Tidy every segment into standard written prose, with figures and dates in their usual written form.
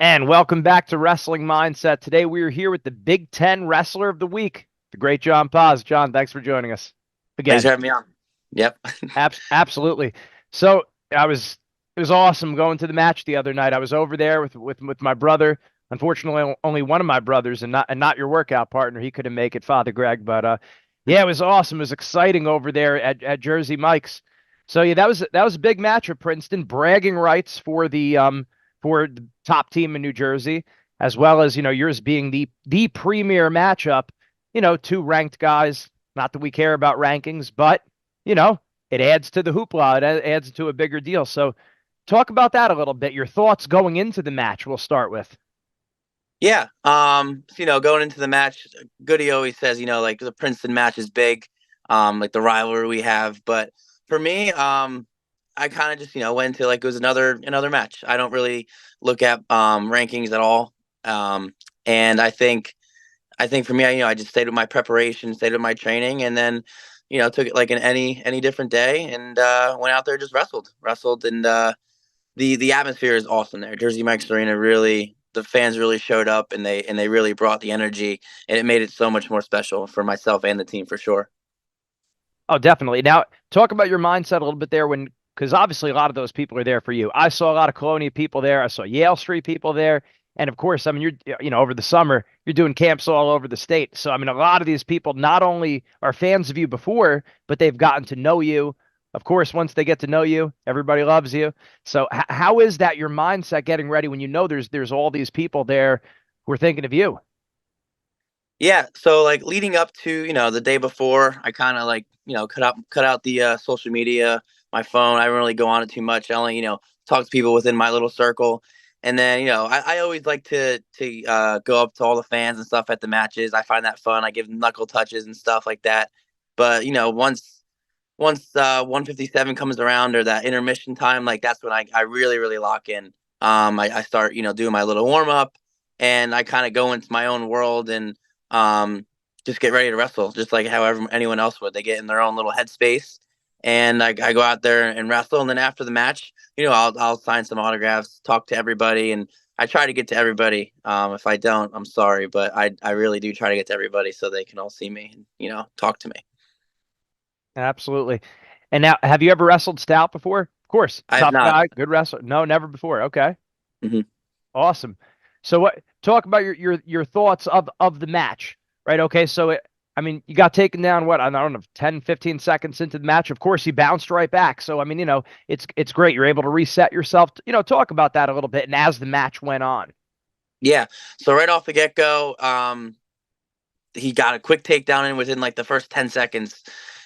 And welcome back to Wrestling Mindset. Today we are here with the Big Ten Wrestler of the Week, the great John Paz. John, thanks for joining us Thanks again. for having me on. Yep. Absolutely. So I was it was awesome going to the match the other night. I was over there with my brother. Unfortunately, only one of my brothers and not your workout partner. He couldn't make it, Father Greg. But yeah, it was awesome. It was exciting over there at Jersey Mike's. So yeah, that was a big match at Princeton. Bragging rights for the top team in New Jersey, as well as yours being the premier matchup. Two ranked guys. Not that we care about rankings, but you know it adds to the hoopla. It adds to a bigger deal. So talk about that a little bit. Your thoughts going into the match. We'll start with. Yeah. Going into the match, Goody always says, like the Princeton match is big, like the rivalry we have. But for me, I kind of just, went to like it was another match. I don't really look at rankings at all. And I think for me, I just stayed with my preparation, stayed with my training, and then, took it like in any different day and went out there, just wrestled, and the atmosphere is awesome there. Jersey Mike's Arena really, the fans really showed up, and they really brought the energy, and it made it so much more special for myself and the team for sure. Oh, definitely. Now, talk about your mindset a little bit there because obviously a lot of those people are there for you. I saw a lot of Colonia people there. I saw Yale Street people there. And of course, I mean, over the summer, you're doing camps all over the state. So, I mean, a lot of these people not only are fans of you before, but they've gotten to know you. Of course, once they get to know you, everybody loves you. So, how is that your mindset getting ready when there's all these people there who are thinking of you? Yeah, so like leading up to, the day before, I kind of like, cut out the social media, my phone. I don't really go on it too much. I only, talk to people within my little circle. And then, I always like to go up to all the fans and stuff at the matches. I find that fun. I give knuckle touches and stuff like that. But, once 157 comes around or that intermission time, like that's when I really, really lock in. I start, doing my little warm up, and I kind of go into my own world and just get ready to wrestle, just like however anyone else would. They get in their own little headspace, and I go out there and wrestle. And then after the match, I'll sign some autographs, talk to everybody, and I try to get to everybody. If I don't, I'm sorry, but I really do try to get to everybody so they can all see me and talk to me. Absolutely. And now, have you ever wrestled Stout before? Of course. I have Tough not. guy, good wrestler. No, never before. Okay. Hmm. Awesome. So what talk about your thoughts of the match, right? Okay, so I mean, you got taken down what? I don't know, 10, 15 seconds into the match. Of course, you bounced right back. So I mean, it's great. You're able to reset yourself. Talk about that a little bit and as the match went on. Yeah. So right off the get go, he got a quick takedown in within like the first 10 seconds,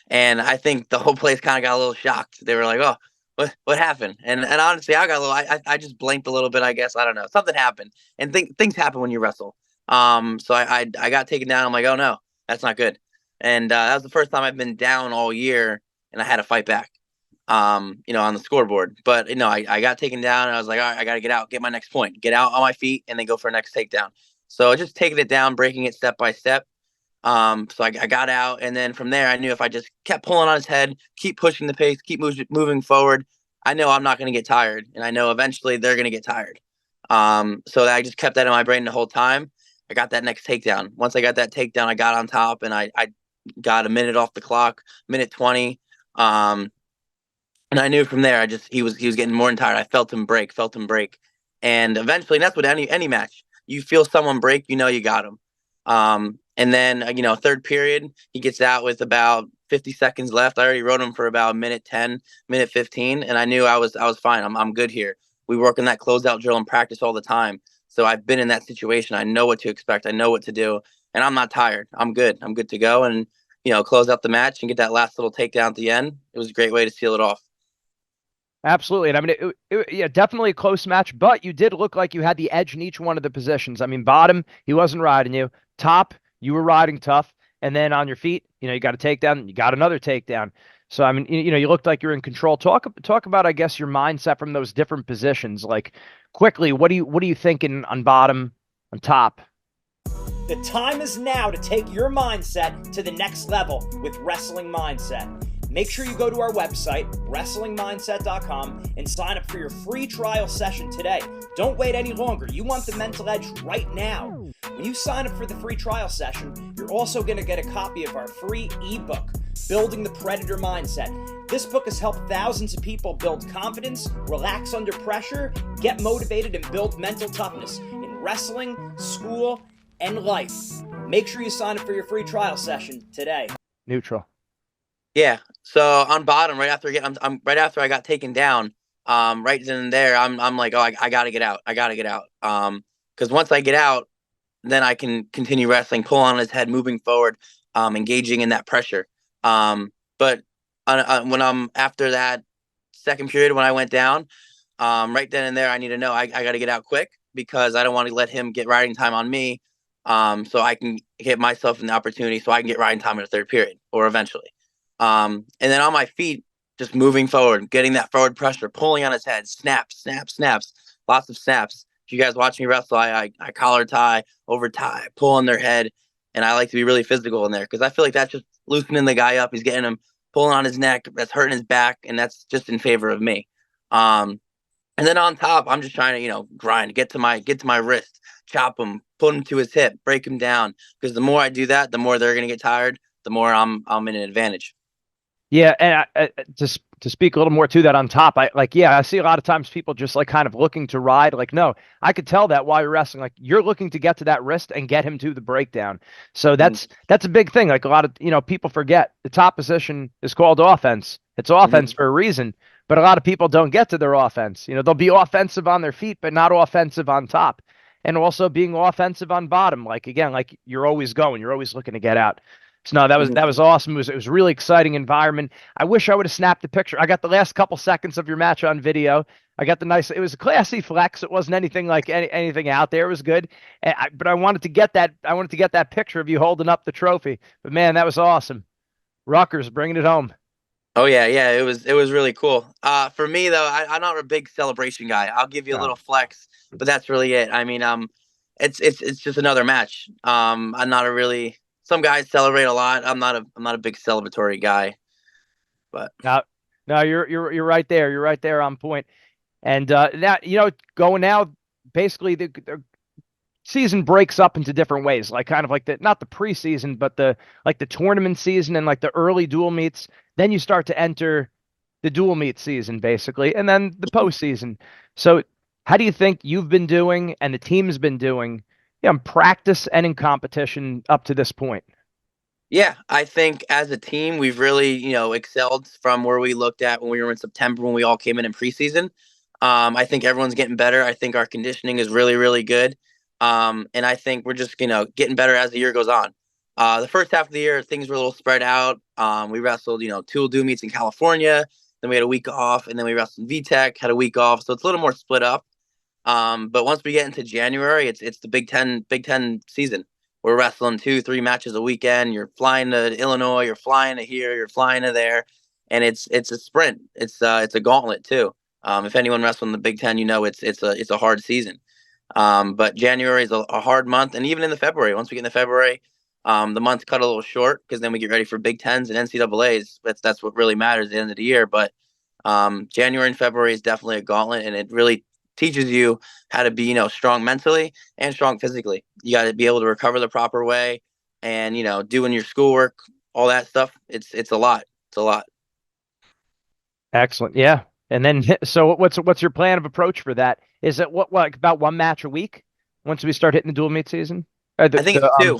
and I think the whole place kind of got a little shocked. They were like, "Oh, what happened?" And honestly, I got a little. I just blinked a little bit. I guess I don't know. Something happened, and things happen when you wrestle. So I got taken down. I'm like, "Oh no, that's not good." And that was the first time I've been down all year, and I had to fight back. On the scoreboard. But I got taken down, and I was like, all right, I got to get out, get my next point, get out on my feet, and then go for a next takedown. So just taking it down, breaking it step by step. So I got out, and then from there, I knew if I just kept pulling on his head, keep pushing the pace, keep moving forward, I know I'm not going to get tired, and I know eventually they're going to get tired. So I just kept that in my brain the whole time. I got that next takedown. Once I got that takedown, I got on top, and I got a minute off the clock, minute 20. And I knew from there, he was getting more and tired. I felt him break, and eventually, and that's what any match, you feel someone break, you got him. And then third period, he gets out with about 50 seconds left. I already rode him for about minute 10, minute 15, and I knew I was fine. I'm good here. We work on that closeout drill and practice all the time, so I've been in that situation. I know what to expect. I know what to do, and I'm not tired. I'm good. I'm good to go, and close out the match and get that last little takedown at the end. It was a great way to seal it off. Absolutely. And I mean, yeah, definitely a close match, but you did look like you had the edge in each one of the positions. I mean, bottom, he wasn't riding you. Top, you were riding tough. And then on your feet, you got a takedown, you got another takedown. So, I mean, you looked like you're in control. Talk about, I guess, your mindset from those different positions. Like quickly, what are you thinking on bottom, on top? The time is now to take your mindset to the next level with Wrestling Mindset. make sure you go to our website, wrestlingmindset.com, and sign up for your free trial session today. Don't wait any longer. You want the mental edge right now. When you sign up for the free trial session, you're also going to get a copy of our free ebook, Building the Predator Mindset. This book has helped thousands of people build confidence, relax under pressure, get motivated, and build mental toughness in wrestling, school, and life. Make sure you sign up for your free trial session today. Neutral. Yeah. So on bottom, I'm right after I got taken down, right then and there, I'm like, oh, I gotta get out. I gotta get out. Because once I get out, then I can continue wrestling, pull on his head, moving forward, engaging in that pressure. But when I'm after that second period, when I went down, right then and there, I need to know I got to get out quick because I don't want to let him get riding time on me. So I can get myself in the opportunity so I can get riding time in the third period or eventually. And then on my feet, just moving forward, getting that forward pressure, pulling on his head, snaps, snaps, snaps, lots of snaps. If you guys watch me wrestle, I collar tie, over tie, pull on their head, and I like to be really physical in there because I feel like that's just loosening the guy up. He's getting him pulling on his neck, that's hurting his back, and that's just in favor of me. And then on top, I'm just trying to, grind, get to my wrist, chop him, put him to his hip, break him down. Because the more I do that, the more they're gonna get tired, the more I'm in an advantage. Yeah, and to speak a little more to that on top, I see a lot of times people just like kind of looking to ride. Like, no, I could tell that while you're wrestling, like you're looking to get to that wrist and get him to the breakdown. So that's a big thing. Like a lot of people forget the top position is called offense. It's offense for a reason, but a lot of people don't get to their offense. They'll be offensive on their feet, but not offensive on top, and also being offensive on bottom. Like again, like you're always going, you're always looking to get out. So no, that was awesome. It was a really exciting environment. I wish I would have snapped the picture. I got the last couple seconds of your match on video. I got it was a classy flex. It wasn't anything like anything out there. It was good. But I wanted to get that picture of you holding up the trophy. But man, that was awesome. Rutgers bringing it home. Oh yeah, it was really cool. For me though, I'm not a big celebration guy. I'll give you a No. little flex, but that's really it. I mean, it's just another match. I'm not a really. Some guys celebrate a lot. I'm not a big celebratory guy, but No, you're right there. You're right there on point. And that going now, basically the season breaks up into different ways, like kind of like not the preseason, but the tournament season and like the early dual meets. Then you start to enter the dual meet season, basically, and then the postseason. So, how do you think you've been doing and the team's been doing, in practice and in competition up to this point? yeah, I think as a team we've really excelled from where we looked at when we were in September when we all came in preseason. I think everyone's getting better. I think our conditioning is really really good. And I think we're just getting better as the year goes on. The first half of the year, things were a little spread out. We wrestled, two dual meets in California. Then we had a week off, and then we wrestled VTech, had a week off. So it's a little more split up. But once we get into January, it's the Big Ten season. We're wrestling 2-3 matches a weekend. You're flying to Illinois, you're flying to here, you're flying to there, and it's a sprint. It's a gauntlet too. If anyone wrestles in the Big Ten, it's a hard season. But January is a hard month, and even in the February, once we get into February, the months cut a little short because then we get ready for Big Tens and NCAA's. That's what really matters at the end of the year. But January and February is definitely a gauntlet, and it really teaches you how to be, strong mentally and strong physically. You got to be able to recover the proper way, and doing your schoolwork, all that stuff. It's a lot. It's a lot. Excellent. Yeah. And then, so what's your plan of approach for that? Is it what like about one match a week once we start hitting the dual meet season? I think it's two.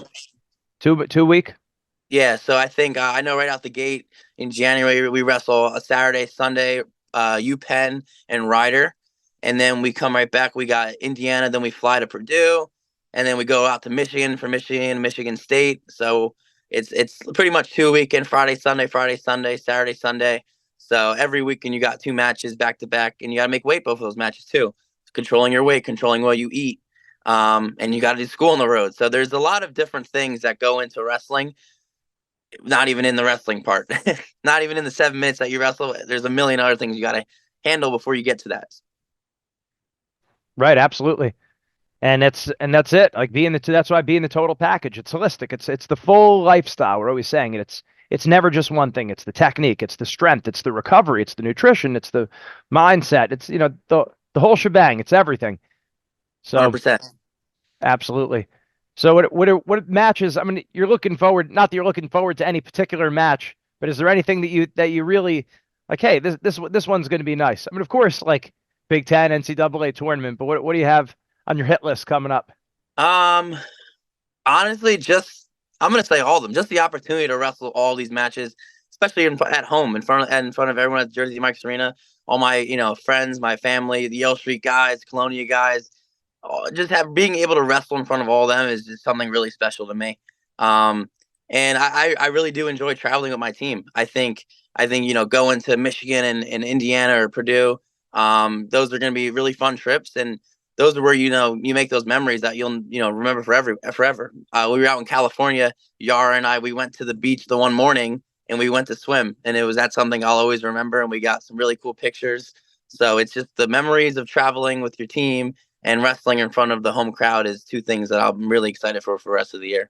Two week. Yeah, so I think I know right out the gate in January we wrestle a Saturday, Sunday, UPenn and Ryder, and then we come right back. We got Indiana, then we fly to Purdue, and then we go out to Michigan for Michigan State. So it's pretty much 2 weekend: Friday, Sunday, Saturday, Sunday. So every weekend you got two matches back to back, and you got to make weight both of those matches too. Controlling your weight, controlling what you eat, and you got to do school on the road. So there's a lot of different things that go into wrestling. Not even in the wrestling part, not even in the 7 minutes that you wrestle. There's a million other things you got to handle before you get to that. Right. Absolutely. And that's it. Like that's why being the total package. It's holistic. It's the full lifestyle. We're always saying it. it's never just one thing. It's the technique, it's the strength, it's the recovery, it's the nutrition, it's the mindset, it's the whole shebang. It's everything. So 100%. absolutely. So what matches? I mean, you're looking forward. Not that you're looking forward to any particular match, but is there anything that you really like? Hey, this one's going to be nice. I mean, of course, like Big Ten, NCAA tournament. But what do you have on your hit list coming up? Um, Honestly, just I'm gonna say all of them. Just the opportunity to wrestle all these matches, especially at home in front of everyone at Jersey Mike's Arena. All my friends, my family, the Yale Street guys, Colonia guys. Just being able to wrestle in front of all of them is just something really special to me. Um, and I really do enjoy traveling with my team. I think going to Michigan and Indiana or Purdue, those are going to be really fun trips, and those are where you make those memories that you'll remember forever. We were out in California, Yara and I. We went to the beach the one morning and we went to swim, and that's something I'll always remember. And we got some really cool pictures. So it's just the memories of traveling with your team and wrestling in front of the home crowd is two things that I'm really excited for the rest of the year.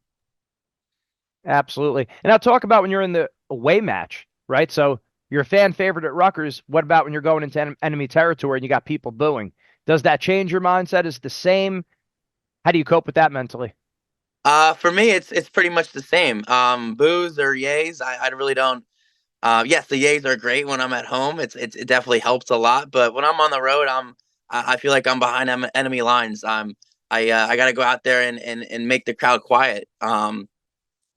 Absolutely. And I'll talk about when you're in the away match, right? So you're a fan favorite at Rutgers. What about when you're going into enemy territory and you got people booing? Does that change your mindset? Is it the same? How do you cope with that mentally? For me, it's pretty much the same. Boos or yays, I really don't. Yes, the yays are great when I'm at home. It definitely helps a lot. But when I'm on the road, I feel like I'm behind enemy lines. I got to go out there and make the crowd quiet.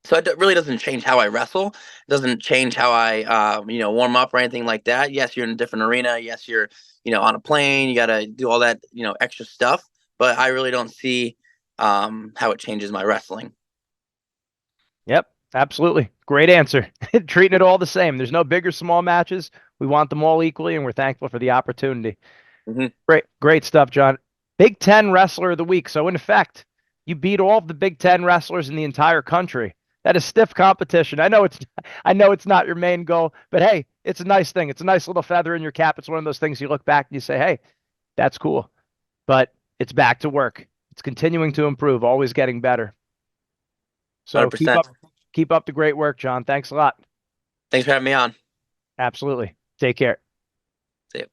So it really doesn't change how I wrestle. It doesn't change how I warm up or anything like that. Yes, you're in a different arena. Yes, you're on a plane. You got to do all that extra stuff. But I really don't see how it changes my wrestling. Yep, absolutely. Great answer. Treating it all the same. There's no big or small matches. We want them all equally, and we're thankful for the opportunity. Mm-hmm. Great stuff, John. Big Ten Wrestler of the Week. So in effect, you beat all of the Big Ten wrestlers in the entire country. That is stiff competition. I know it's not your main goal, but hey, it's a nice thing. It's a nice little feather in your cap. It's one of those things you look back and you say, hey, that's cool. But it's back to work. It's continuing to improve, always getting better. So 100%. keep up the great work, John. Thanks a lot. Thanks for having me on. Absolutely. Take care. See you.